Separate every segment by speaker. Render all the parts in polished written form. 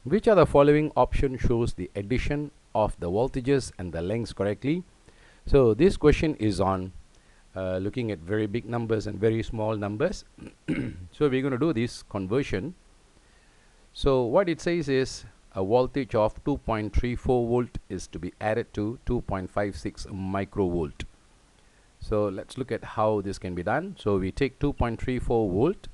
Speaker 1: Which of the following option shows the addition of the voltages and the lengths correctly? So this question is on looking at very big numbers and very small numbers. So we're going to do this conversion. So what it says is a voltage of 2.34 volt is to be added to 2.56 microvolt. So let's look at how this can be done. So we take 2.34 volt,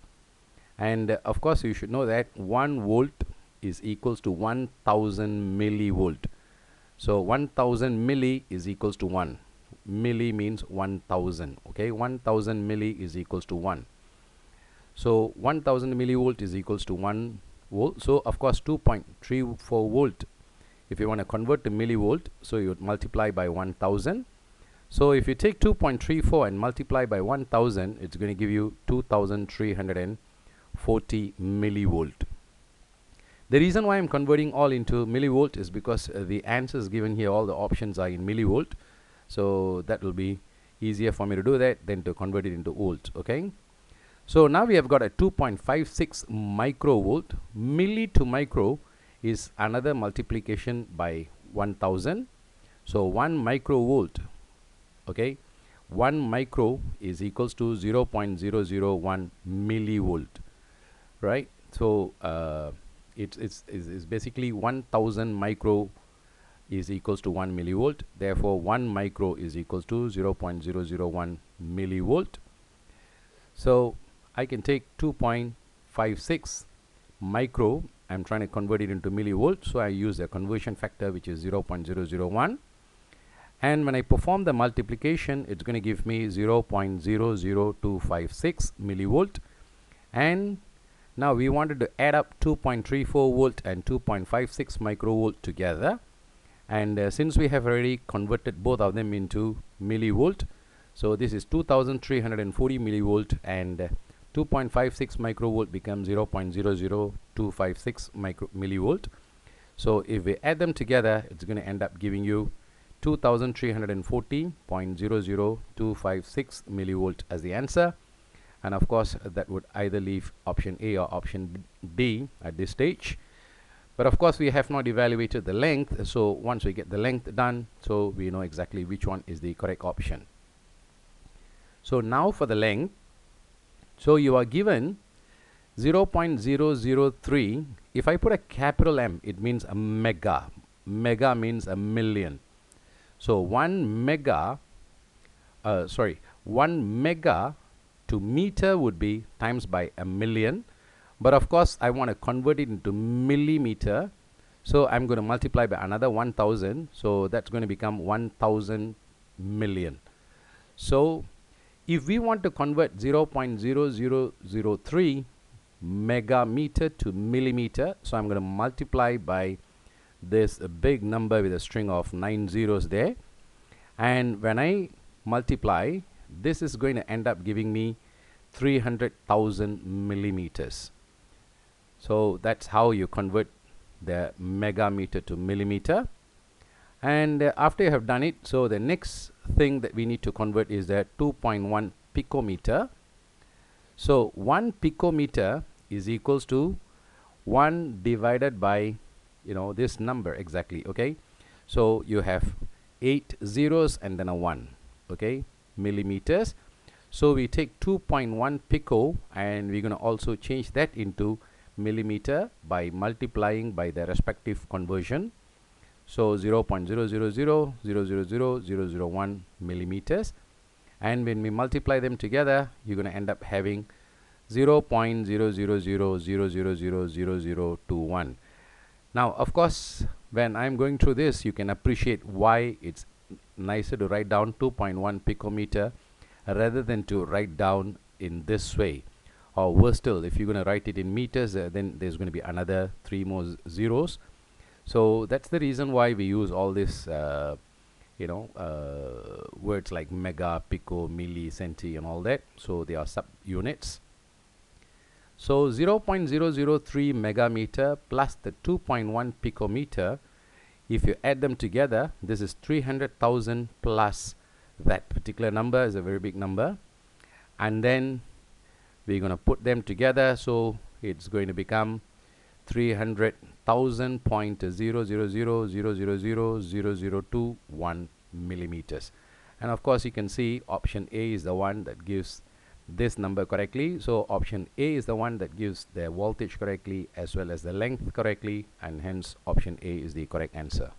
Speaker 1: and of course you should know that 1 volt is equals to 1000 millivolt. So 1000 milli is equals to 1. Milli means 1000. Okay, 1000 milli is equals to 1. So 1000 millivolt is equals to 1 volt. So of course 2.34 volt, if you want to convert to millivolt, so you would multiply by 1000. So if you take 2.34 and multiply by 1000, it's going to give you 2340 millivolt. The reason why I'm converting all into millivolt is because the answers given here, all the options are in millivolt. So that will be easier for me to do that than to convert it into volt. Okay. So now we have got a 2.56 microvolt. Milli to micro is another multiplication by 1000. So 1 microvolt, okay, 1 micro is equals to 0.001 millivolt, right? So it's basically 1000 micro is equals to 1 millivolt. Therefore 1 micro is equals to 0.001 millivolt. So I can take 2.56 micro, I'm trying to convert it into millivolt, so I use a conversion factor which is 0.001, and when I perform the multiplication, it's going to give me 0.00256 millivolt. And now we wanted to add up 2.34 volt and 2.56 microvolt together, and since we have already converted both of them into millivolt, so this is 2340 millivolt, and 2.56 microvolt becomes 0.00256 millivolt. So if we add them together, it's going to end up giving you 2340.00256 millivolt as the answer. And of course that would either leave option A or option D at this stage. But of course we have not evaluated the length, so once we get the length done, so we know exactly which one is the correct option. So now for the length, so you are given 0.003. If I put a capital M, it means a mega. Mega means a million. So 1 mega to meter would be times by a million, but of course I want to convert it into millimeter, so I'm going to multiply by another 1000, so that's going to become 1000 million. So if we want to convert 0.0003 megameter to millimeter, so I'm going to multiply by this big number with a string of 9 zeros there, and when I multiply, this is going to end up giving me 300,000 millimeters. So that's how you convert the megameter to millimeter. And after you have done it, so the next thing that we need to convert is the 2.1 picometer. So 1 picometer is equals to 1 divided by, you know, this number exactly. Okay, so you have 8 zeros and then a 1, okay, millimeters. So we take 2.1 pico and we're going to also change that into millimeter by multiplying by the respective conversion. So 0.00000001 millimeters, and when we multiply them together, you're going to end up having 0.00000000021. Now of course when I'm going through this, you can appreciate why it's nicer to write down 2.1 picometer rather than to write down in this way, or worse still, if you're going to write it in meters, then there's going to be another 3 more zeros. So that's the reason why we use all this words like mega, pico, milli, centi and all that. So they are sub units. So 0.003 megameter plus the 2.1 picometer, if you add them together, this is 300,000 plus that particular number is a very big number, and then we're going to put them together, so it's going to become 300,000 1000.00000000021 millimeters. And of course you can see option A is the one that gives this number correctly. So option A is the one that gives the voltage correctly as well as the length correctly, and hence option A is the correct answer.